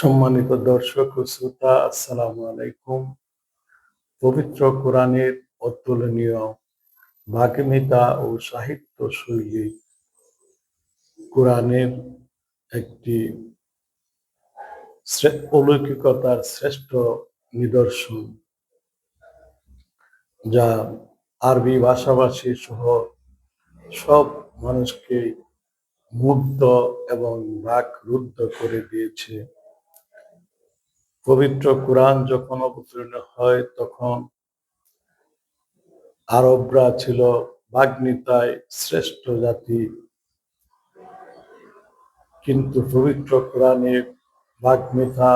সম্মানিত দর্শক ও শ্রোতা, আসসালামু আলাইকুম। পবিত্র কোরআনের অতুলনীয় বাগ্মিতা ও সাহিত্য শৈলী কোরআনের একটি অলৌকিকতার শ্রেষ্ঠ নিদর্শন, যা আরবি ভাষাভাষী সহ সব মানুষকে মুগ্ধ এবং বাকরুদ্ধ করে দিয়েছে। পবিত্র কোরআন যখন অবতীর্ণ হয় তখন আরবরা ছিল বাগ্মিতায় শ্রেষ্ঠ জাতি, কিন্তু পবিত্র কোরআনের বাগ্মিতা,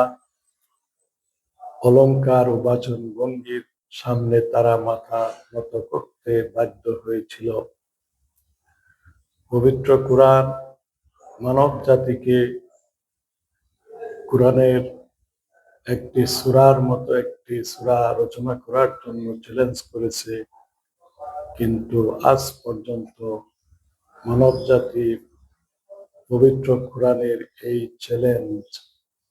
অলংকার ও বাচন ভঙ্গির সামনে তারা মাথা নত করতে বাধ্য হয়েছিল। পবিত্র কোরআন মানব জাতিকে কোরআনের একটি সূরার মতো একটি সূরা রচনা করার জন্য চ্যালেঞ্জ করেছে, কিন্তু আজ পর্যন্ত মানব জাতি পবিত্র কোরআনের এই চ্যালেঞ্জ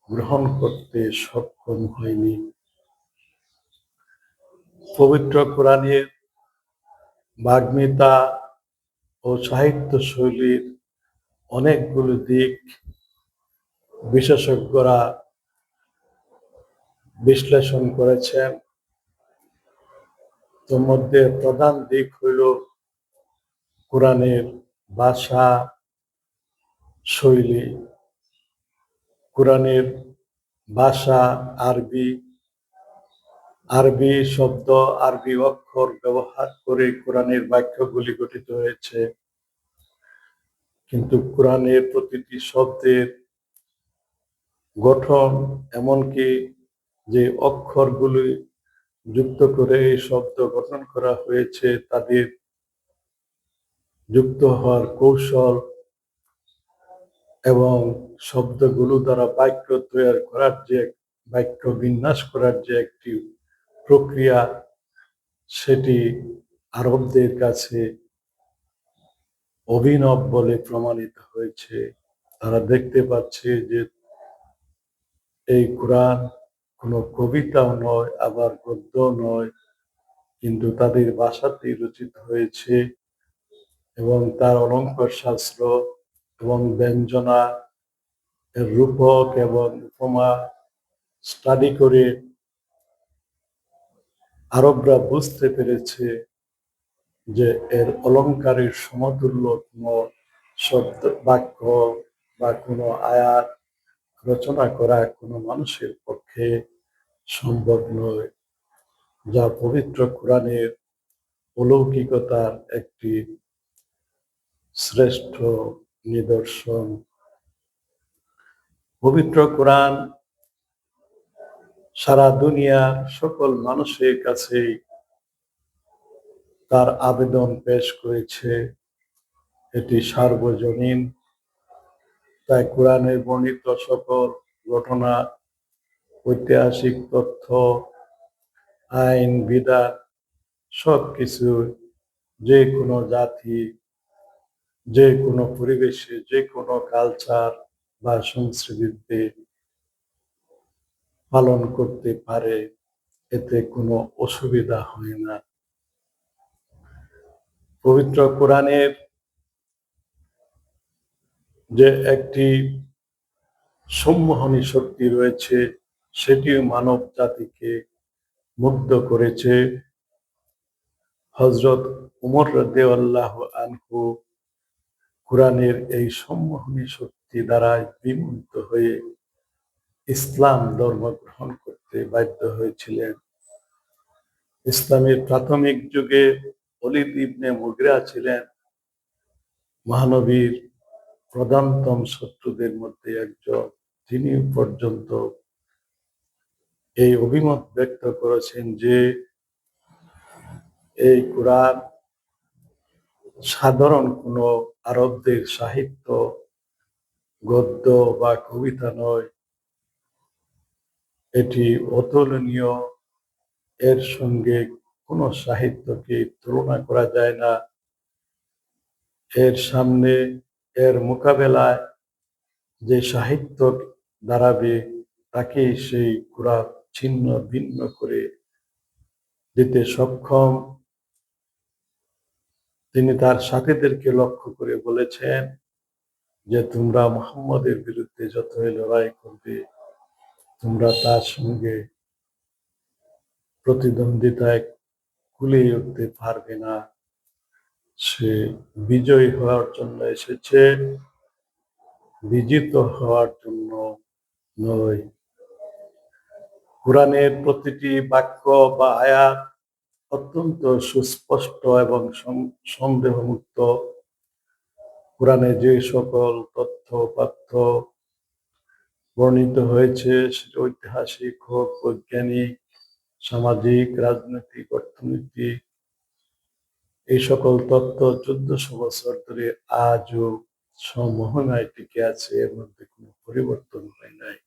গ্রহণ করতে সক্ষম হয়নি। পবিত্র কোরআনের বাগ্মিতা ও সাহিত্য শৈলীর অনেকগুলো দিক বিশেষজ্ঞরা বিশ্লেষণ করেছেন। তোর মধ্যে প্রধান দিক হইল কোরআনের ভাষা শৈলী। কোরআনের ভাষা আরবি, আরবি শব্দ, আরবি অক্ষর ব্যবহার করে কোরআনের বাক্যগুলি গঠিত হয়েছে, কিন্তু কোরআনের প্রতিটি শব্দের গঠন, এমনকি যে অক্ষরগুলি যুক্ত করে এই শব্দ গঠন করা হয়েছে, তাদের যুক্ত হওয়ার কৌশল এবং শব্দগুলো দ্বারা বাক্য তৈরি করার যে বাক্য বিন্যাস করার যে একটি প্রক্রিয়া, সেটি আরবদের কাছে অভিনব বলে প্রমাণিত হয়েছে। তারা দেখতে পাচ্ছে যে এই কোরআন কোনো কবিতাও নয়, আবার গদ্য নয়, কিন্তু তাদের ভাষাতেই রচিত হয়েছে এবং তার অলঙ্কার শাস্ত্র এবং ব্যঞ্জনা এর রূপক এবং উপমা স্টাডি করে আরবরা বুঝতে পেরেছে যে এর অলঙ্কারের সমতুল্য কোনো শব্দ, বাক্য বা কোনো আয়াত রচনা করা কোনো মানুষের পক্ষে সম্ভব নয়, যা পবিত্র কোরআনের অলৌকিকতার একটি শ্রেষ্ঠ নিদর্শন। পবিত্র কোরআন সারা দুনিয়ার সকল মানুষের কাছে তার আবেদন পেশ করেছে। এটি সার্বজনীন, তাই কোরআনের বর্ণিত সকল ঘটনা, ঐতিহাসিক তথ্য, আইন বিধান সবকিছু যে কোনো জাতি, যে কোনো পরিবেশে, যে কোনো কালচার বা সংস্কৃতিতে পালন করতে পারে, এতে কোনো অসুবিধা হয় না। পবিত্র কোরআনের যে একটি সম্মোহনী শক্তি রয়েছে, সেটিও মানব জাতিকে মুগ্ধ করেছে। হযরত উমর রাদিয়াল্লাহু আনহু কোরআনের এই সম্মোহনী শক্তি দ্বারা বিমুগ্ধ হয়ে ইসলাম ধর্ম গ্রহণ করতে বাধ্য হয়েছিলেন। ইসলামের প্রাথমিক যুগে ওলীদ ইবনে মুগীরা ছিলেন মহানবীর প্রধানতম শত্রুদের মধ্যে একজন। তিনি পর্যন্ত এই অভিমত ব্যক্ত করেছেন যে এই কোরআন সাধারণ কোনো আরবদের সাহিত্য, গদ্য বা কবিতা নয়, এটি অতুলনীয়। এর সঙ্গে কোনো সাহিত্যকে তুলনা করা যায় না। এর সামনে, এর মোকাবেলায় যে সাহিত্য দাঁড়াবে তাকে সেই কুরাত ছিন্ন ভিন্ন করে দিতে সক্ষম। তিনি তার সাথীদেরকে লক্ষ্য করে বলেছেন যে তোমরা মুহাম্মদের বিরুদ্ধে যতই লড়াই করবে, তোমরা তার সঙ্গে প্রতিদ্বন্দ্বিতায় কুলিয়ে উঠতে পারবে না। সে বিজয়ী হওয়ার জন্য এসেছে, বিজিত হওয়ার জন্য নয়। কোরআনের প্রতিটি বাক্য বা আয়াত অত্যন্ত সুস্পষ্ট এবং সন্দেহমুক্ত। কোরআনে যে সকল তথ্য পাঠ্য বর্ণিত হয়েছে, সেটা ঐতিহাসিক হোক, বৈজ্ঞানিক, সামাজিক, রাজনৈতিক, অর্থনৈতিক, এই সকল তথ্য 1400 বছর ধরে আজও সমমহিমায় টিকে আছে, এর মধ্যে কোনো পরিবর্তন হয় নাই।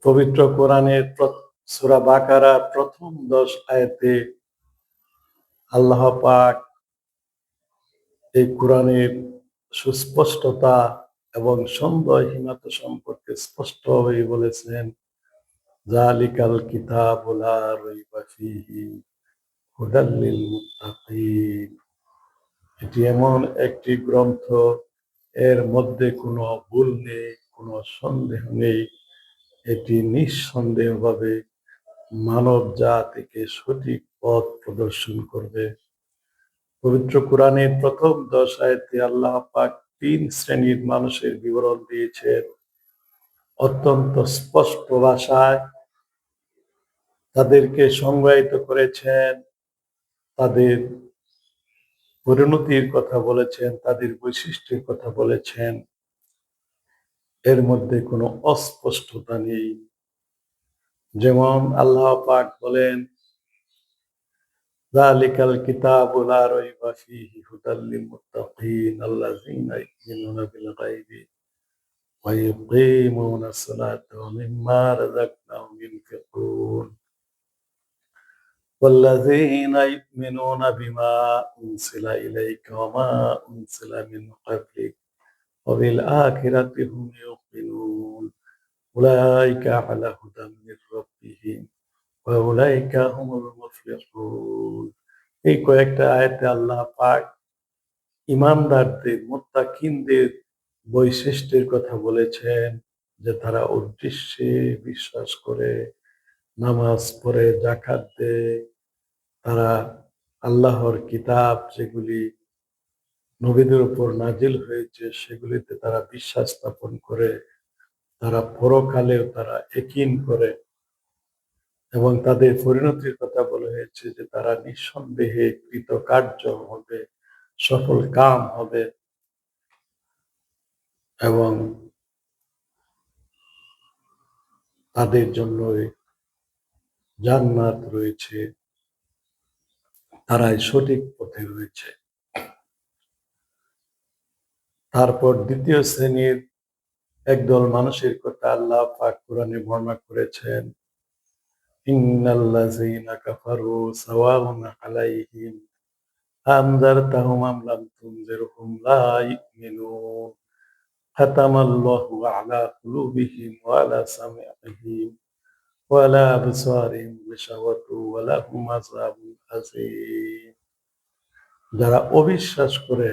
পবিত্র কোরআনের সূরা বাকারার প্রথম 10 আয়াতে আল্লাহ পাক এই কোরআনের সুস্পষ্টতা এবং সন্দেহহীনতা সম্পর্কে স্পষ্টভাবে বলেছেন, যালিকাল কিতাবু লা রাইবা ফীহি হুদাল লিল মুত্তাকিন। এটি এমন একটি গ্রন্থ, এর মধ্যে কোনো ভুল নেই, কোনো সন্দেহ নেই। এটি নিঃসন্দেহভাবে মানব জাতিকে সঠিক পথ প্রদর্শন করবে। পবিত্র কোরআনের প্রথম 10 আয়াতে আল্লাহ পাক 3 শ্রেণীর মানুষের বিবরণ দিয়েছেন অত্যন্ত স্পষ্ট ভাষায়। তাদেরকে সংজ্ঞায়িত করেছেন, তাদের পরিণতির কথা বলেছেন, তাদের বৈশিষ্ট্যের কথা বলেছেন। এর মধ্যে কোনো অস্পষ্টতা নেই। যেমন আল্লাহ পাক বলেন, যালিকাল কিতাবু লা রাইবা ফীহি হুদাল লিল মুত্তাকিন আল্লাযীনা ইউমিনুনা বিল গায়বি ওয়া ইউকিমুনাস সালাতা ওয়া মিম্মা রাযাকনাহুম ইউনফিকুন ওয়াল্লাযীনা ইউমিনুনা বিমা উনজিলা ইলাইকা ওয়া মা উনজিলা মিন ক্বাবলিক ওয়া বিল আখিরাতি হুম ইউকিনুন উলাইকা আলা হুদাম মির রাব্বিহিম ওয়া উলাইকা হুমুল মুফলিহুন। এই কয়েকটা আয়াতে আল্লাহ পাক ঈমানদারদের, মুত্তাকিনদের বৈশিষ্ট্যের কথা বলেছেন, যে তারা উদ্দেশ্যে বিশ্বাস করে, নামাজ পড়ে, যাকাত দেয়, তারা আল্লাহর কিতাব যেগুলি নবীদের উপর নাজিল হয়েছে সেগুলিতে তারা বিশ্বাস স্থাপন করে, তারা পরকালেও তারা ইয়াকিন করে, এবং তাদের পরিণতির কথা বলা হয়েছে যে তারা নিঃসন্দেহে কৃতকার্য হবে, সফল কাম হবে, এবং তাদের জন্য জান্নাত রয়েছে, তারাই সঠিক পথে রয়েছে। তারপর দ্বিতীয় শ্রেণীর একদল মানুষের কথা আল্লাহ পাক কোরআনে বর্ণনা করেছেন, ইন্নাল্লাযীনা কাফারু সাওয়াউন আলাইহিম আনযারতাহুম আম লাম তুনজিরহুম লা ইউমিনুন খাতামাল্লাহু আলা কুলুবিহিম ওয়া আলা সামি'িহিম ওয়া আলা আবসারিহিম গিশাওয়াতুন ওয়া লাহুম আযাবুন আযীম। যারা অবিশ্বাস করে,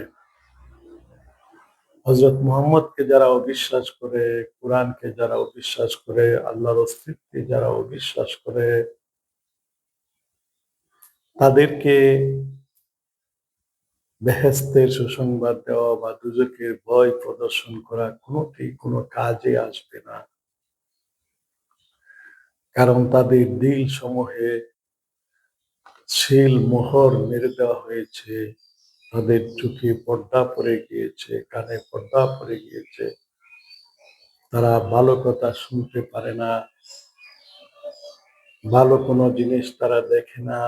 হযরত মুহাম্মদকে যারা অবিশ্বাস করে, কোরআনকে যারা অবিশ্বাস করে, আল্লাহর অস্তিত্বে যারা অবিশ্বাস করে, তাদেরকে বেহেশতের সুসংবাদ দেওয়া বা দুজকের ভয় প্রদর্শন করা কোনোটি কোনো কাজে আসবে না। কারণ তাদের দিল সমূহে সিল মোহর মেরে দেওয়া হয়েছে, তাদের চোখে পর্দা পড়ে গিয়েছে, কানে পর্দা পড়ে গিয়েছে, তারা ভালো কথা শুনতে পারে না, ভালো কোনো জিনিস তারা দেখে না,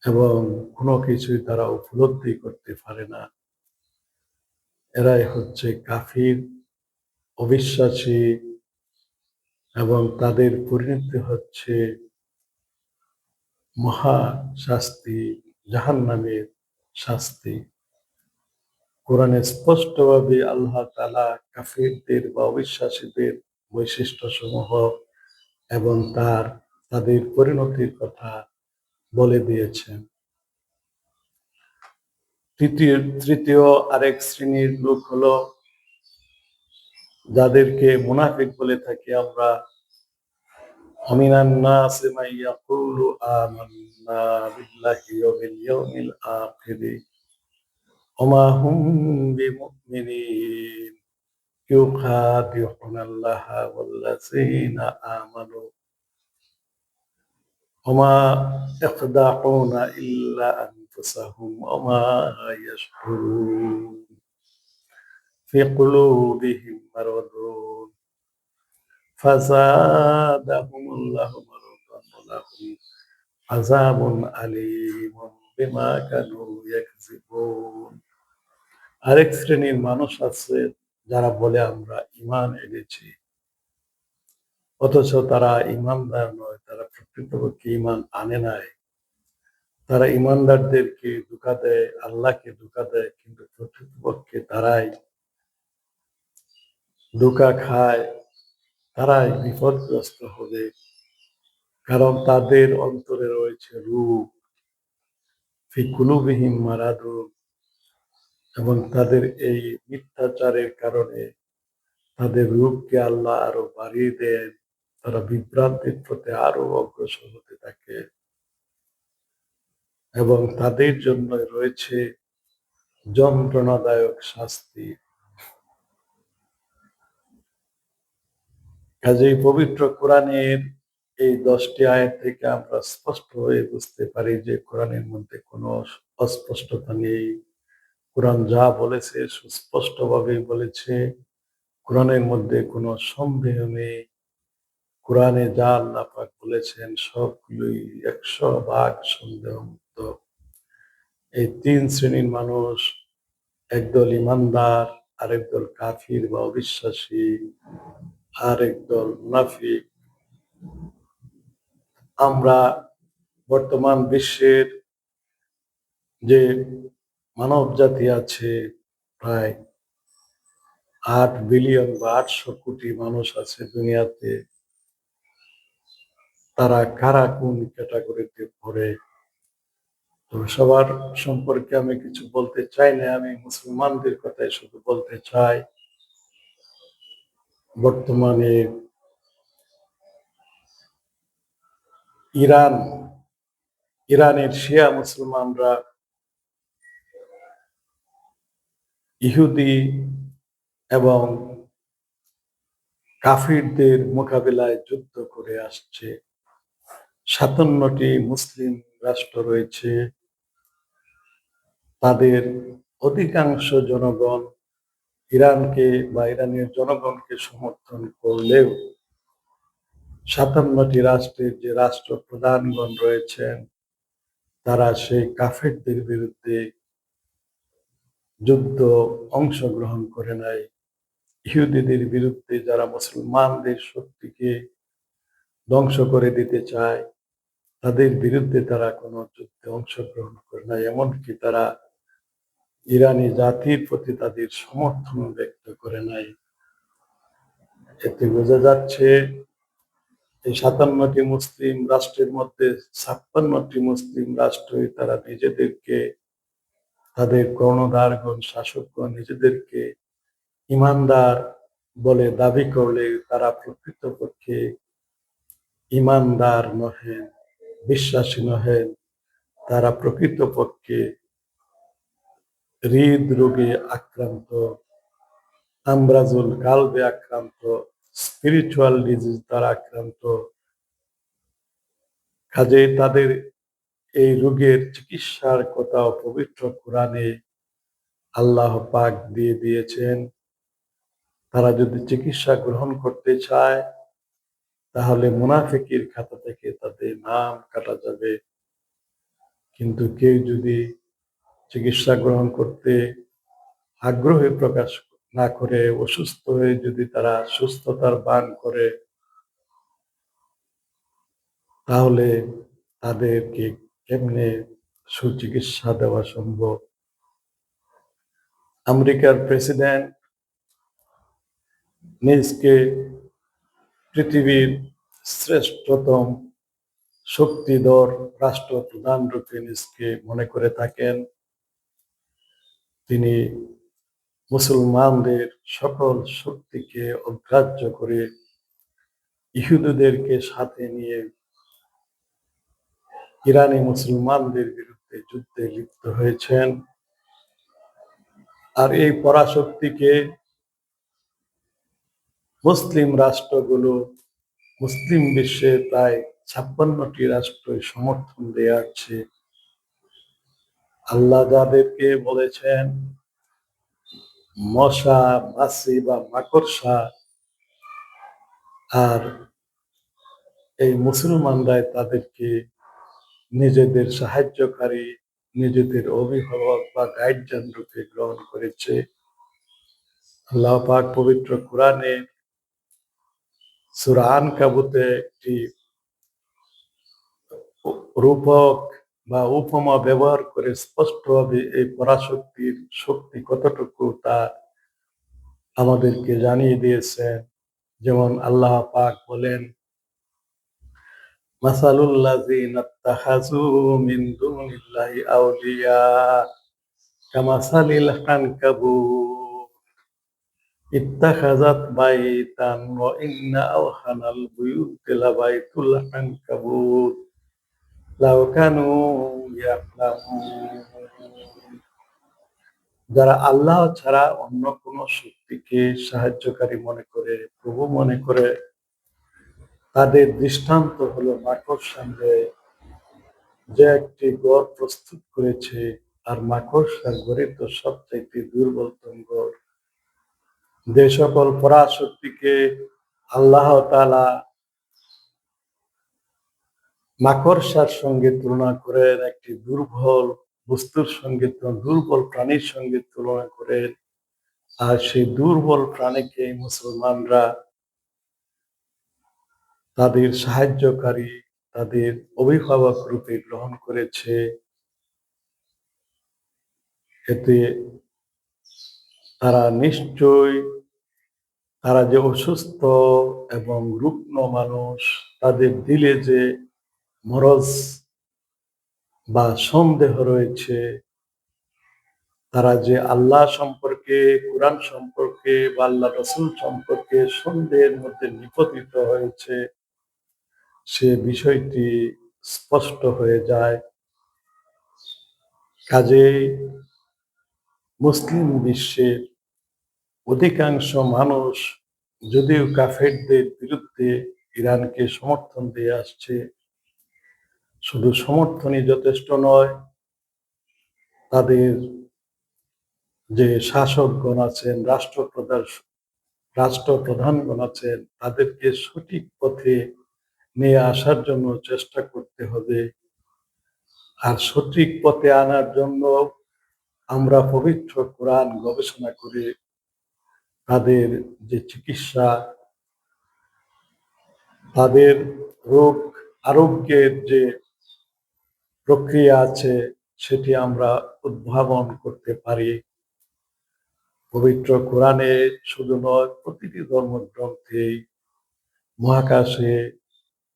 এবং কোনো কিছুই তারা উপলব্ধি করতে পারে না। এরাই হচ্ছে কাফির, অবিশ্বাসী, এবং তাদের পরিণতি হচ্ছে মহা শাস্তি, জাহান্নামের শাস্তি। কোরআনে স্পষ্টভাবে আল্লাহ তাআলা কাফিরদের বা অবিশ্বাসীদের বৈশিষ্ট্যসমূহ এবং তাদের পরিণতির কথা বলে দিয়েছেন। তৃতীয় আরেক শ্রেণীর লোক হলো যাদেরকে মুনাফিক বলে থাকি আমরা। মিনান নাসি মান ইয়াকুলু আমান্না বিল্লাহি ওয়া বিল ইয়াউমিল আখির ওয়া মা হুম বিমুমিনিন ইউখাদিউনাল্লাহা ওয়াল্লাযীনা আমানু ওয়া মা ইয়াখদাউনা ইল্লা আনফুসাহুম ওয়া মা ইয়াশউরুন ফি কুলুবিহিম মারাদুন ফাযাদাহুমুল্লাহু মারাদান ওয়া লাহুম আযাবুন আলীমুন বিমা কানু ইয়াকযিবুন। আরেক শ্রেণীর মানুষ আছে যারা বলে আমরা ঈমান এনেছি, অথচ তারা ঈমানদার নয়, তারা প্রকৃতপক্ষে ঈমান আনে নাই। তারা ঈমানদারদেরকে ধোঁকা দেয়, আল্লাহকে ধোঁকা দেয়, কিন্তু প্রকৃতপক্ষে তারাই ধোঁকা খায়, তারাই বিপদগ্রস্ত হবে। কারণ তাদের অন্তরে রয়েছে রূপ, ফি কুলুবিহিম মারাদুন, এবং তাদের এই মিথ্যাচারের কারণে তাদের রূপকে আল্লাহ আরো বাড়িয়ে দেন। তারা বিভ্রান্তির পথে আরো অগ্রসর হতে থাকে এবং তাদের জন্য রয়েছে যন্ত্রণাদায়ক শাস্তি। কাজেই পবিত্র কোরআনের এই 10টি আয়াত থেকে আমরা স্পষ্ট হয়ে বুঝতে পারি যে কোরআনের মধ্যে কোনো অস্পষ্টতা নেই। কোরআন যা বলেছে সুস্পষ্টভাবে বলেছে। কোরআনের মধ্যে কোনো সন্দেহ নেই। কোরআনে যা আল্লাহ পাক বলেছেন সবগুলোই 100% সন্দেহমুক্ত। এই 3 শ্রেণীর মানুষ, একদল ঈমানদার, আরেক দল কাফির বা অবিশ্বাসী, আরেক দল মুনাফিক। আমরা বর্তমান বিশ্বের যে মানব জাতি আছে, প্রায় 8 বিলিয়ন বা 800 কোটি মানুষ আছে দুনিয়াতে। তারা কারা কোন ক্যাটাগরিতে পড়ে, তো সবার সম্পর্কে আমি কিছু বলতে চাই না। আমি মুসলমানদের কথাই শুধু বলতে চাই। বর্তমানে ইরানের শিয়া মুসলমানরা ইহুদি এবং কাফিরদের মোকাবিলায় যুদ্ধ করে আসছে। 57টি মুসলিম রাষ্ট্র রয়েছে। তাদের অধিকাংশ জনগণ ইরানকে বা ইরানের জনগণকে সমর্থন করলেও 57টি রাষ্ট্রের যে রাষ্ট্রপ্রধানগণ রয়েছেন তারা সেই কাফেরদের বিরুদ্ধে যুদ্ধ অংশগ্রহণ করে নাই। ইহুদিদের বিরুদ্ধে যারা মুসলমানদের শক্তিকে ধ্বংস করে দিতে চায় তাদের বিরুদ্ধে তারা কোনো যুদ্ধে অংশগ্রহণ করে নাই। এমনকি তারা ইরানি জাতির প্রতি তাদের সমর্থন ব্যক্ত করে নাই। এতে বোঝা যাচ্ছে এই 57টি মুসলিম রাষ্ট্রের মধ্যে 56টি মুসলিম রাষ্ট্রই তারা নিজেদেরকে, তাদের কর্ণধারগণ, শাসকগণ নিজেদেরকে ঈমানদার বলে দাবি করলে তারা প্রকৃতপক্ষে ঈমানদার নহেন, বিশ্বাসী নহেন। তারা প্রকৃতপক্ষে হৃদরোগে আক্রান্ত, আমরাজুল কালবে আক্রান্ত, স্পিরিচুয়াল ডিজিজ দ্বারা আক্রান্ত। কাজেই তাদের এই রোগের চিকিৎসার কথাও পবিত্র কোরআনে আল্লাহ পাক দিয়ে দিয়েছেন। তারা যদি চিকিৎসা গ্রহণ করতে চায় তাহলে মুনাফিকির খাতা থেকে তাদের নাম কাটা যাবে। কিন্তু কেউ যদি চিকিৎসা গ্রহণ করতে আগ্রহ প্রকাশ না করে, অসুস্থ হয়ে যদি তারা সুস্থতার ভান করে, তাহলে তাদেরকে কেমনে সুচিকিৎসা দেওয়া সম্ভব? আমেরিকার প্রেসিডেন্ট নিজকে পৃথিবীর শ্রেষ্ঠতম শক্তিধর রাষ্ট্রপ্রধান রূপে নিজকে মনে করে থাকেন। তিনি মুসলমানদের সকল শক্তিকে অগ্রাহ্য করে ইহুদিদেরকে সাথে নিয়ে ইরানি মুসলমানদের বিরুদ্ধে যুদ্ধে লিপ্ত হয়েছেন। আর এই পরাশক্তিকে মুসলিম রাষ্ট্রগুলো, মুসলিম বিশ্বে প্রায় 56টি রাষ্ট্রই সমর্থন দিয়ে আসছে। আল্লাহ যাদেরকে বলেছেন মশা, মাছি বা মাকড়সা, আর এই মুসলমানরাই তাদেরকে নিজেদের সাহায্যকারী, নিজেদের অভিভাবক বা গাইডলাইন রূপে গ্রহণ করেছে। আল্লাহ পাক পবিত্র কোরআনে সূরা আনকাবুতে একটি রূপক বা উপমা ব্যবহার করে স্পষ্টভাবে এই পরাশক্তির শক্তি কতটুকু তা আমাদেরকে জানিয়ে দিয়েছেন। যেমন আল্লাহ পাক বলেন, মাসালুল্লাযীনা ইত্তাখাযু মিন দুনিল্লাহি আউলিয়া কামাসালিল আনকাবুত ইত্তাখাযাত বাইতান ওয়া ইন্না আওহানাল বুয়ুতি লাবাইতুল আনকাবুত লাউ কানু ইয়ালামুন। যারা আল্লাহ ছাড়া অন্য কোন শক্তিকে সাহায্যকারী মনে করে, প্রভু মনে করে, তাদের দৃষ্টান্ত হলো মাকড়সার যে একটি ঘর প্রস্তুত করেছে, আর মাকড়সার ঘরে তো সবচাইতে দুর্বলতম ঘর। যে সকল পরাশক্তিকে আল্লাহ তাআলা মাকড়সার সঙ্গে তুলনা করেন, একটি দুর্বল বস্তুর সঙ্গে, দুর্বল প্রাণীর সঙ্গে তুলনা করেন, আর সেই দুর্বল প্রাণীকে মুসলমানরা তাদের সাহায্যকারী, তাদের অভিভাবক রূপে গ্রহণ করেছে। এতে তারা নিশ্চয়, তারা যে অসুস্থ এবং রুগ্ন মানুষ, তাদের দিলে যে মরজ বা সন্দেহ রয়েছে, তারা যে আল্লাহ সম্পর্কে, কোরআন সম্পর্কে বা আল্লাহ রসুল সম্পর্কে সন্দেহের মধ্যে নিপতিত হয়েছে, সে বিষয়টি স্পষ্ট হয়ে যায়। কাজেই মুসলিম বিশ্বের অধিকাংশ মানুষ যদিও কাফেরদের বিরুদ্ধে ইরানকে সমর্থন দিয়ে আসছে, শুধু সমর্থনই যথেষ্ট নয়, তাদের যে শাসকগণ আছেন, রাষ্ট্রপ্রধানগণ আছেন, তাদেরকে সঠিক পথে নিয়ে আসার জন্য চেষ্টা করতে হবে। আর সঠিক পথে আনার জন্য আমরা পবিত্র কোরআন গবেষণা করে তাদের যে চিকিৎসা, তাদের রোগ আরোগ্যের যে প্রক্রিয়া আছে, সেটি আমরা উদ্ভাবন করতে পারি। পবিত্র কোরআনে শুধু নয়, প্রতিটি ধর্মগ্রন্থেই মহাকাশে,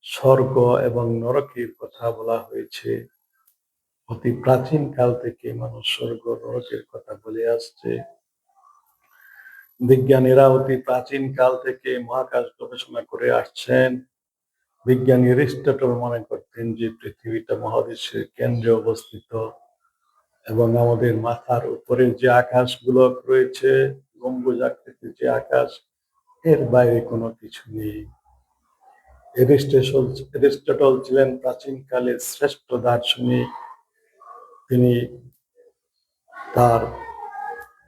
স্বর্গ এবং নরকের কথা বলা হয়েছে। অতি প্রাচীন কাল থেকে মানুষ স্বর্গ নরকের কথা বলে আসছে। বিজ্ঞানীরা অতি প্রাচীন কাল থেকে মহাকাশ গবেষণা করে আসছেন। বিজ্ঞানী এরিস্টটল মনে করতেন যে পৃথিবীটা মহাবিশ্বের কেন্দ্রে অবস্থিত এবং আমাদের মাথার উপরে যে আকাশগুলো রয়েছে, গম্বুজ আকৃতির যে আকাশ, এর বাইরে কোনো কিছু নেই। এরিস্টটল ছিলেন প্রাচীনকালের শ্রেষ্ঠ দার্শনিক। তিনি তার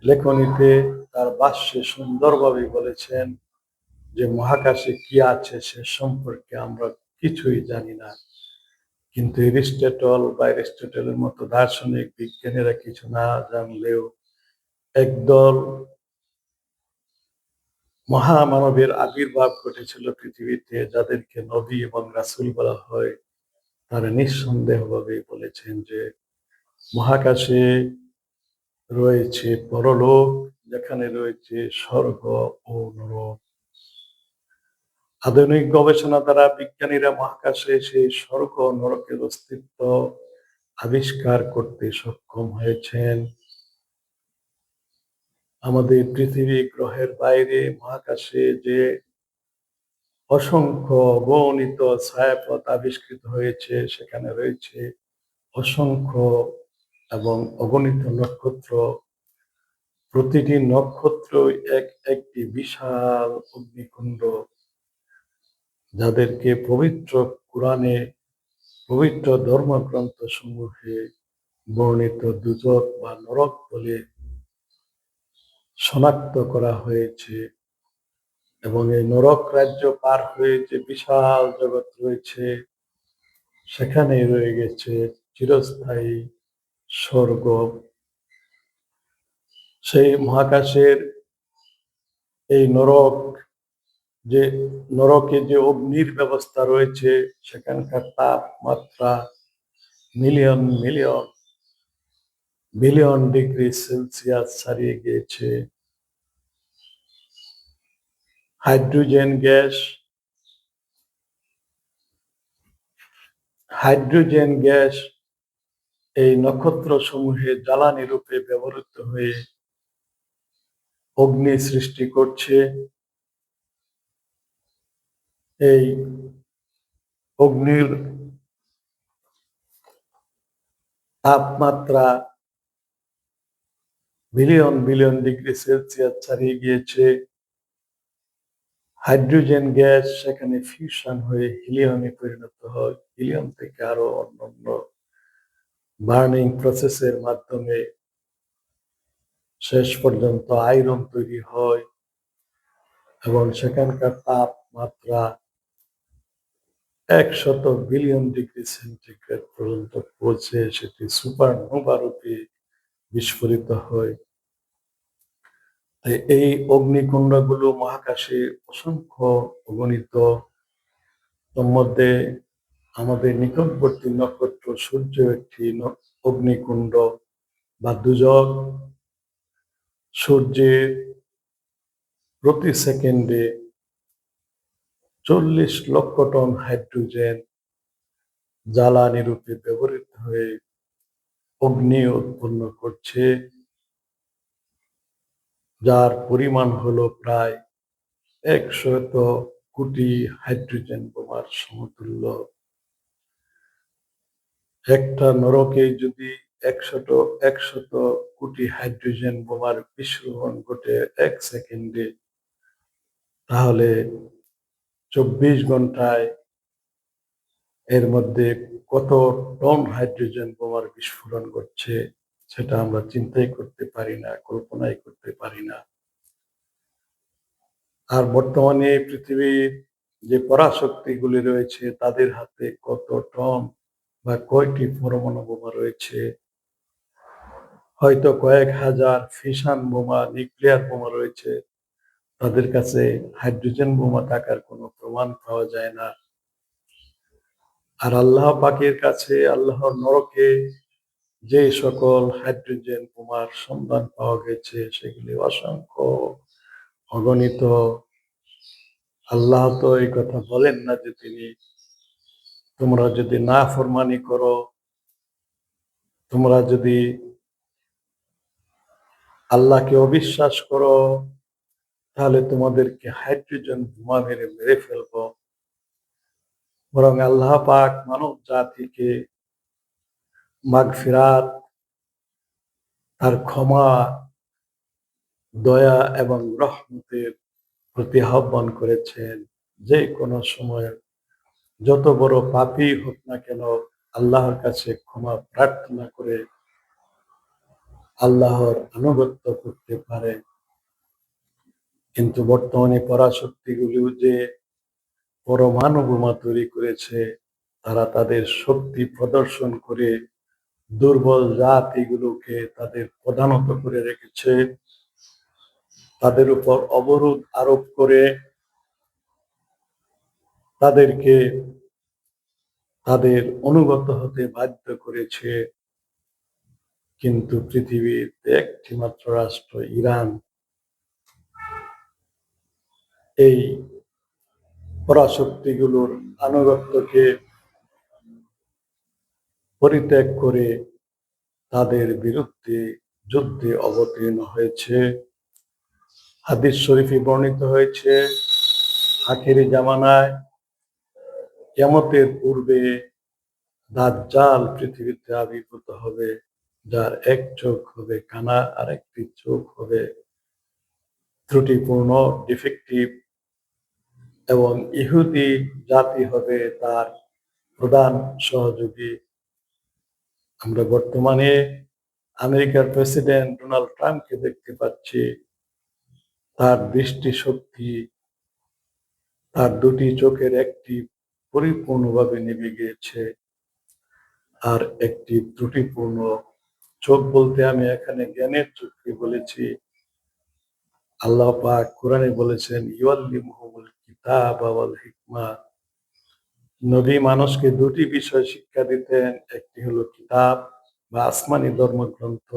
লেখনীতে, তার ভাষ্যে সুন্দরভাবে বলেছেন যে মহাকাশে কি আছে সে সম্পর্কে আমরা কিছুই জানি না। কিন্তু এরিস্টটলের মতো দার্শনিক বিজ্ঞানীরা কিছু না জানলেও একদল মহামানবের আবির্ভাব ঘটেছিল পৃথিবীতে, যাদেরকে নবী এবং রাসূল বলা হয়। তারা নিঃসন্দেহভাবে বলেছেন যে মহাকাশে রয়েছে পরলোক, যেখানে রয়েছে স্বর্গ ও নরক। আধুনিক গবেষণা দ্বারা বিজ্ঞানীরা মহাকাশে সেই স্বর্গ ও নরকের অস্তিত্ব আবিষ্কার করতে সক্ষম হয়েছেন। আমাদের পৃথিবী গ্রহের বাইরে মহাকাশে যে অসংখ্য অগণিত ছায়াপথ আবিষ্কৃত হয়েছে, সেখানে রয়েছে অসংখ্য এবং অগণিত নক্ষত্র। প্রতিটি নক্ষত্র একটি বিশাল অগ্নিকুণ্ড, যাদেরকে পবিত্র কোরআনে, পবিত্র ধর্মগ্রন্থ সমূহে বর্ণিত দুজক বা নরক বলে শনাক্ত করা হয়েছে। এবং এই নরক রাজ্য পার হয়ে যে বিশাল জগৎ রয়েছে, সেখানে রয়ে গেছে চিরস্থায়ী স্বর্গ। সেই মহাকাশের এই যে নরকে যে অগ্নির ব্যবস্থা রয়েছে, সেখানকার তাপমাত্রা million million billion degree Celsius ছাড়িয়ে গিয়েছে। হাইড্রোজেন গ্যাস এই নক্ষত্র সমূহে জ্বালানি রূপে ব্যবহৃত হয়ে অগ্নি সৃষ্টি করছে। এই অগ্নির তাপমাত্রা বিলিয়ন বিলিয়ন ডিগ্রি সেলসিয়াস ছাড়িয়ে গিয়েছে। হাইড্রোজেন গ্যাস সেখানে ফিউশন হয়ে হিলিয়ামে পরিণত হয়। হিলিয়াম থেকে আরো অন্যান্য বার্নিং প্রসেসের মাধ্যমে শেষ পর্যন্ত আয়রন তৈরি হয়, এবং সেখানকার তাপমাত্রা 100 বিলিয়ন ডিগ্রি সেন্টিগ্রেড পর্যন্ত পৌঁছে সেটি সুপারনোভা রূপে বিস্ফোরিত হয়। এই অগ্নিকুণ্ডগুলো মহাকাশে অসংখ্য অগণিত। তোর মধ্যে আমাদের নিকটবর্তী নক্ষত্র সূর্য একটি অগ্নিকুণ্ড বা দুজক। সূর্যের প্রতি সেকেন্ডে 40 লক্ষ টন হাইড্রোজেন জ্বালানি রূপে ব্যবহৃত হয়ে অগ্নি উৎপন্ন করছে, যার পরিমাণ হলো প্রায় 100 কোটি হাইড্রোজেন বোমার সমতুল্য। একটা নরকে যদি 100 কোটি হাইড্রোজেন বোমার বিস্ফোরণ ঘটে 1 সেকেন্ডে, তাহলে 24 ঘন্টায় এর মধ্যে কত টন হাইড্রোজেন বোমার বিস্ফোরণ ঘটছে, সেটা আমরা চিন্তাই করতে পারি না, কল্পনাই করতে পারি না। আর বর্তমানে পৃথিবীর যে পরাশক্তিগুলি রয়েছে, তাদের হাতে কত টন বা কয়টি পরমাণু বোমা রয়েছে। হয়তো কয়েক হাজার ফিশন বোমা, নিউক্লিয়ার বোমা রয়েছে, তাদের কাছে হাইড্রোজেন বোমা থাকার কোনো প্রমাণ পাওয়া যায় না। আর আল্লাহ পাকের কাছে, আল্লাহর নরকে যে সকল হাইড্রোজেন বোমার সন্ধান পাওয়া গেছে, সেগুলি অসংখ্য অগণিত। আল্লাহ তো এই কথা বলেন না যে তোমরা যদি না ফরমানি করো, তোমরা যদি আল্লাহকে অবিশ্বাস করো, তাহলে তোমাদেরকে হাইড্রোজেন বোমা মেরে ফেলবো। বরং আল্লাহ পাক মানব জাতিকে মাগফিরাত, তার ক্ষমা, দয়া এবং রহমতের প্রতি আহ্বান করেছেন। যে কোনো সময় যত বড় পাপী হোক না কেন, আল্লাহর কাছে ক্ষমা প্রার্থনা করে আল্লাহর আনুগত্য করতে পারে। কিন্তু বর্তমানে পরাশক্তিগুলো যে পরমাণু বোমা তৈরি করেছে, তারা তাদের শক্তি প্রদর্শন করে দুর্বল জাতিগুলোকে তাদের প্রধানত করে রেখেছে। তাদের উপর অবরোধ আরোপ করে তাদেরকে তাদের অনুগত হতে বাধ্য করেছে। কিন্তু পৃথিবীতে একটি মাত্র রাষ্ট্র ইরান এই পরাশক্তিগুলোর আনুগত্যকে পরিত্যাগ করে তাদের বিরুদ্ধে যুদ্ধে অবতীর্ণ হয়েছে। হাদিস শরীফে বর্ণিত হয়েছে, আখেরি জামানায় কিয়ামতের পূর্বে দাজ্জাল পৃথিবীতে আবির্ভূত হবে, যার এক চোখ হবে কানা আর একটি চোখ হবে ত্রুটিপূর্ণ, ডিফেক্টিভ, এবং ইহুদি জাতি হবে তার প্রধান সহযোগী। আমরা বর্তমানে আমেরিকার প্রেসিডেন্ট ডোনাল্ড ট্রাম্পকে দেখতে পাচ্ছি। তার দৃষ্টিশক্তি, তার দুটি চোখের একটি পরিপূর্ণভাবে নিভে গিয়েছে, আর একটি ত্রুটিপূর্ণ চোখ বলতে আমি এখানে জ্ঞানের চোখকে বলেছি। আল্লাহ পাক কোরআনে বলেছেন, ইউআল্লিমুহুমুল কিতাব ওয়াল হিকমা। নবী মানুষকে দুটি বিষয় শিক্ষা দিতেন, একটি হলো কিতাব বা আসমানি ধর্মগ্রন্থ,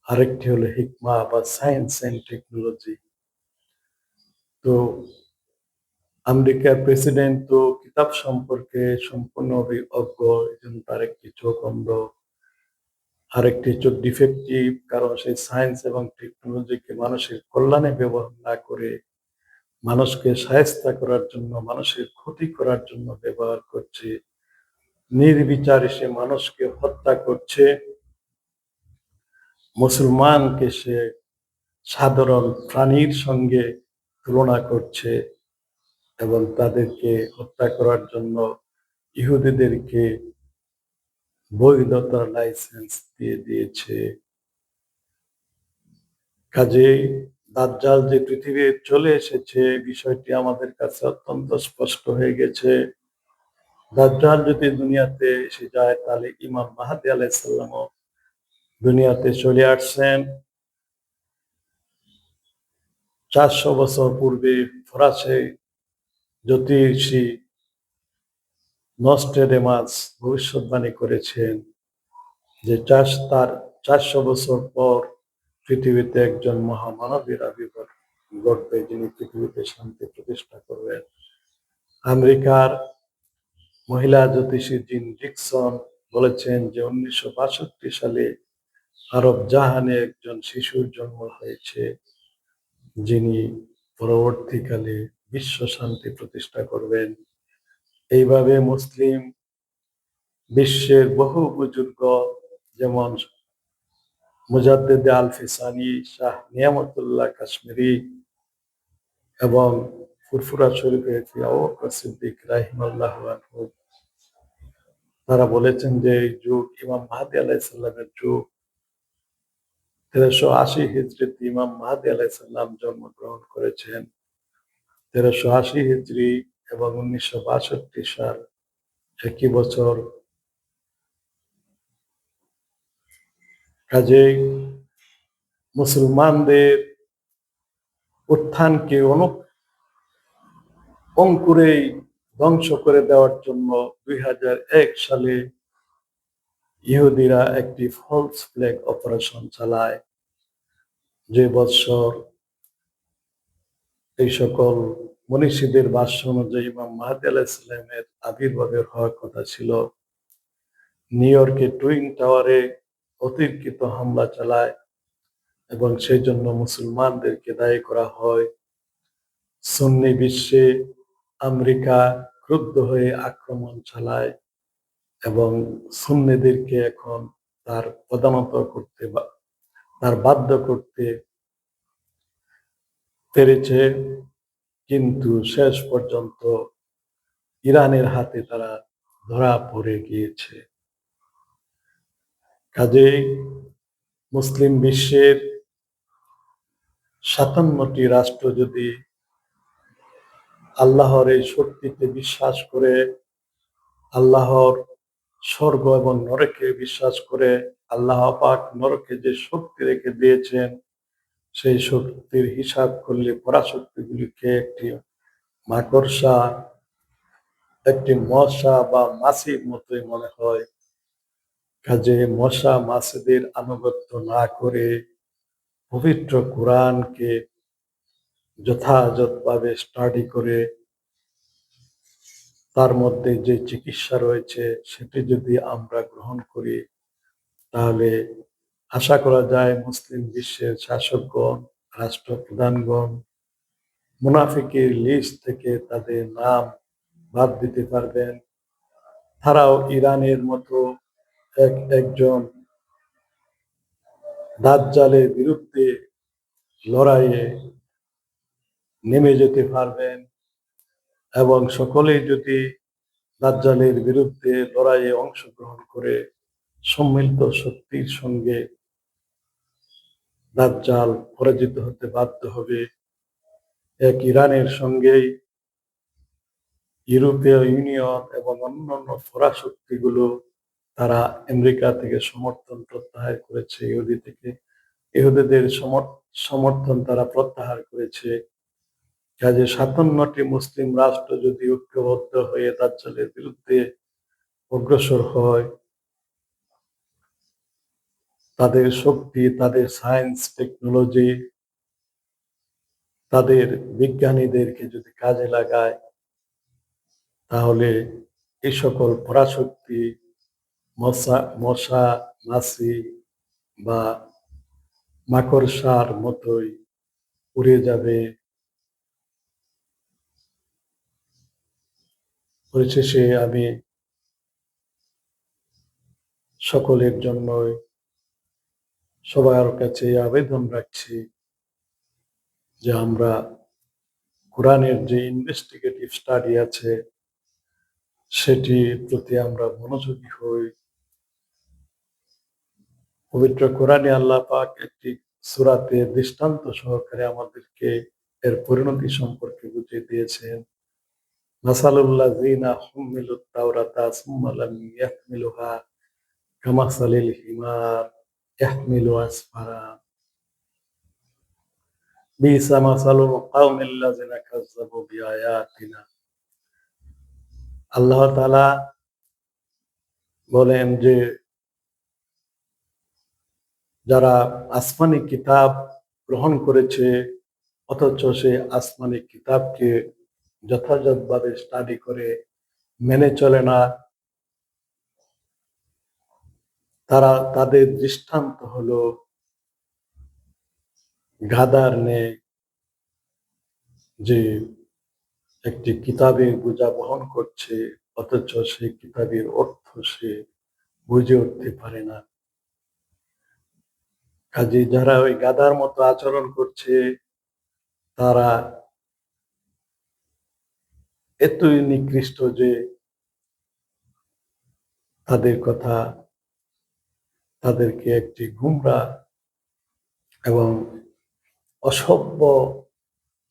আরেকটি হলো হিকমা বা সায়েন্স এন্ড টেকনোলজি। তো আমেরিকার প্রেসিডেন্ট তো কিতাব সম্পর্কে সম্পূর্ণ অজ্ঞ, এই জন্য তার একটি চোখ অন্ধ, আরেকটি চোখ ডিফেক্টিভ, কারণ সেই সায়েন্স এবং টেকনোলজিকে মানুষের কল্যাণে ব্যবহার না করে মানুষকে শায়েস্তা করার জন্য, মানুষের ক্ষতি করার জন্য ব্যবহার করছে। নির্বিচারে সে মানুষকে হত্যা করছে। মুসলমানকে সে সাধারণ প্রাণীর সঙ্গে তুলনা করছে এবং তাদেরকে হত্যা করার জন্য ইহুদিদেরকে বৈধতার লাইসেন্স দিয়ে দিয়েছে। কাজেই দাজ্জাল যে পৃথিবীতে চলে এসেছে, বিষয়টি আমাদের কাছে অত্যন্ত স্পষ্ট হয়ে গেছে। দাজ্জাল যদি দুনিয়াতে এসে যায়, তাহলে ইমাম মাহদী আলাইহিস সালামও দুনিয়াতে চলে আসছেন। 400 বছর পূর্বে ফরাসি জ্যোতিষী নস্ট্রেডেমাস ভবিষ্যৎবাণী করেছেন যে তার 400 বছর পর পৃথিবীতে একজন মহামানবের আবির্ভাব ঘটবে, যিনি পৃথিবীতে শান্তি প্রতিষ্ঠা করবেন। আমেরিকার মহিলা জ্যোতিষী জিন ডিকসন বলেছেন যে 1962 সালে আরব জাহানে একজন শিশুর জন্ম হয়েছে, যিনি পরবর্তীকালে বিশ্ব শান্তি প্রতিষ্ঠা করবেন। এইভাবে মুসলিম বিশ্বের বহু বুজুর্গ, যেমন মুজাদ্দেদে আল ফিসানি, শাহ নিয়ামতুল্লাহ কাশ্মীরি এবং ফুরফুরা শরীফের আবু বকর সিদ্দিক রাহিমাহুল্লাহ আনহু, তারা বলেছেন যে এই যুগ ইমাম মাহদী আলাইহিস সালামের যুগ। 1380 হিজরিতে ইমাম মাহদী আলাইহিস সালাম জন্মগ্রহণ করেছেন। 1380 হিজরি এবং 1962 সাল একই বছর। কাজেই মুসলমানদের উত্থানকে অঙ্কুরেই ধ্বংস করে দেওয়ার জন্য 2001 সালে ইহুদিরা একটি ফলস ফ্ল্যাগ অপারেশন চালায়। যে বছর এই সকল মনীষীদের ভাষ্য অনুযায়ী ইমাম মাহদী আলাইহিস সালামের আবির্ভাবের হওয়ার কথা ছিল, নিউ ইয়র্কে টুইন টাওয়ারে অতর্কিত হামলা চালায় এবং সেই জন্য মুসলমানদেরকে দায়ী করা হয়। সুন্নি বিশ্বে আমেরিকা ক্রুদ্ধ হয়ে আক্রমণ চালায় এবং সুন্নিদেরকে এখন তার প্রধানত করতে বা তার বাধ্য করতে পেরেছে, কিন্তু শেষ পর্যন্ত ইরানের হাতে তারা ধরা পড়ে গিয়েছে। কাজেই মুসলিম বিশ্বের 57টি রাষ্ট্র যদি আল্লাহর এই শক্তিতে বিশ্বাস করে, আল্লাহর স্বর্গ এবং নরকে বিশ্বাস করে, আল্লাহ পাক নরকে যে শক্তি রেখে দিয়েছেন সেই শক্তির হিসাব করলে পরাশক্তিগুলিকে একটি মাকড়সা, একটি মশা বা মাছির মতোই মনে হয়। কাজে মশা মাছিদের আনুগত্য না করে পবিত্র কোরআনকে যথাযথভাবে স্টাডি করে তার মধ্যে যে চিকিৎসা রয়েছে সেটি যদি আমরা গ্রহণ করি, তাহলে আশা করা যায় মুসলিম বিশ্বের শাসকগণ, রাষ্ট্রপ্রধানগণ মুনাফিকের লিস্ট থেকে তাদের নাম বাদ দিতে পারবেন। তারাও ইরানের মতো একজন দাজ্জালের বিরুদ্ধে লড়াইয়ে নেমে যেতে পারবেন এবং সকলেই যদি দাজ্জালের বিরুদ্ধে লড়াইয়ে অংশগ্রহণ করে সম্মিলিত শক্তির সঙ্গে দাজ্জাল পরাজিত হতে বাধ্য হবে। এক ইরানের সঙ্গেই ইউরোপীয় ইউনিয়ন এবং অন্যান্য পরাশক্তিগুলো তারা আমেরিকা থেকে সমর্থন প্রত্যাহার করেছে, ইহুদি থেকে ইহুদিদের সমর্থন তারা প্রত্যাহার করেছে। কাজে 57টি মুসলিম রাষ্ট্র যদি ঐক্যবদ্ধ হয়ে দাজ্জালের বিরুদ্ধে অগ্রসর হয়, তাদের শক্তি, তাদের সায়েন্স টেকনোলজি, তাদের বিজ্ঞানীদেরকে যদি কাজে লাগায়, তাহলে এই সকল পরাশক্তি মশা মাছি বা মাকড়সার মতোই উড়ে যাবে। পরিশেষে আমি সকলের জন্যই সবার কাছে আবেদন রাখছি যে আমরা কোরআনের যে ইনভেস্টিগেটিভ স্টাডি আছে সেটির প্রতি আমরা মনোযোগী হই। পবিত্র কোরআনে আল্লাহ পাক একটি সূরাতে দৃষ্টান্ত সহকারে আমাদেরকে এর পরিণতি সম্পর্কে বুঝিয়ে দিয়েছেন। মাসালুল্লাযীনা হুম্মিলুত তাওরাতা সুম্মা লাম ইয়াহমিলুহা কামাসালিল হিমার ইয়াহমিলু আসফারা বিসা মাসালুল কওমিল্লাযীনা কাযযাবু বিআয়াতিনা। আল্লাহ তাআলা বলেন যে যারা আসমানি কিতাব গ্রহণ করেছে অথচ সে আসমানি কিতাবকে যথাযথভাবে স্টাডি করে মেনে চলে না, তাদের দৃষ্টান্ত হলো গাধার ন্যায়, যে একটি কিতাবের বোঝা বহন করছে অথচ সেই কিতাবের অর্থ সে বুঝে উঠতে পারে না। কাজে যারা ওই গাধার মতো আচরণ করছে তারা এতই নিকৃষ্ট যে তাদের কথা তাদেরকে একটি গুমরাহ এবং অসভ্য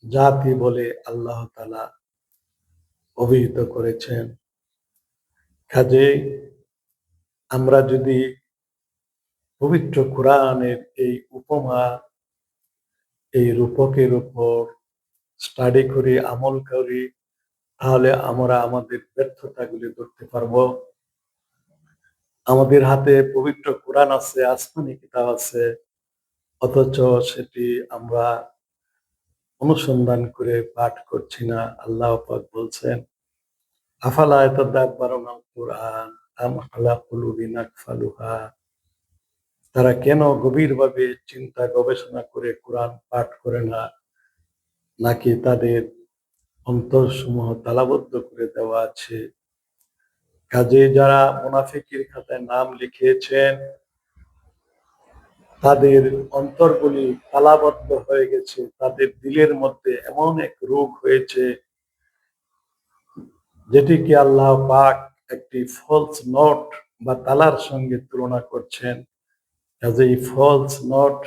জাতি বলে আল্লাহ তাআলা অভিহিত করেছেন। কাজেই আমরা যদি পবিত্র কোরআনের এই উপমা, এই রূপকের উপর স্টাডি করি, আমল করি, তাহলে আমরা আমাদের ব্যর্থতাগুলি ধরতে পারবো। আমাদের হাতে পবিত্র কোরআন আছে, আসমানি কিতাব আছে, অথচ সেটি আমরা অনুসন্ধান করে পাঠ করছি না। আল্লাহ পাক বলছেন, আফালা ইয়াতাদাব্বারুনাল কুরআন আম আলা কুলুবিন আকফালুহা। তারা কেন গভীরভাবে চিন্তা গবেষণা করে কোরআন পাঠ করে না, নাকি তাদের অন্তরসমূহ তালাবদ্ধ করে দেওয়া আছে। কাজে যারা মুনাফিকের খাতায় নাম লিখিয়েছেন তাদের অন্তরগুলি তালাবদ্ধ হয়ে গেছে, তাদের দিলের মধ্যে এমন এক রোগ হয়েছে যেটিকে আল্লাহ পাক একটি ফলস নোট বা তালার সঙ্গে তুলনা করছেন। কাজে এই ফলস নোট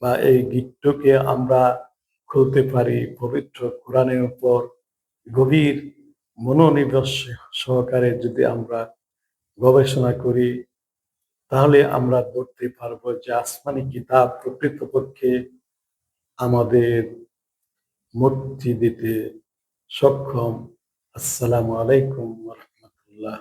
বা এই গিট্টুকে আমরা খুলতে পারি পবিত্র কোরআনের উপর গভীর মনোনিবেশ সহকারে যদি আমরা গবেষণা করি, তাহলে আমরা ধরতে পারবো যে আসমানি কিতাব প্রকৃতপক্ষে আমাদের মুক্তি দিতে সক্ষম। আসসালামু আলাইকুম ওয়া রাহমাতুল্লাহ।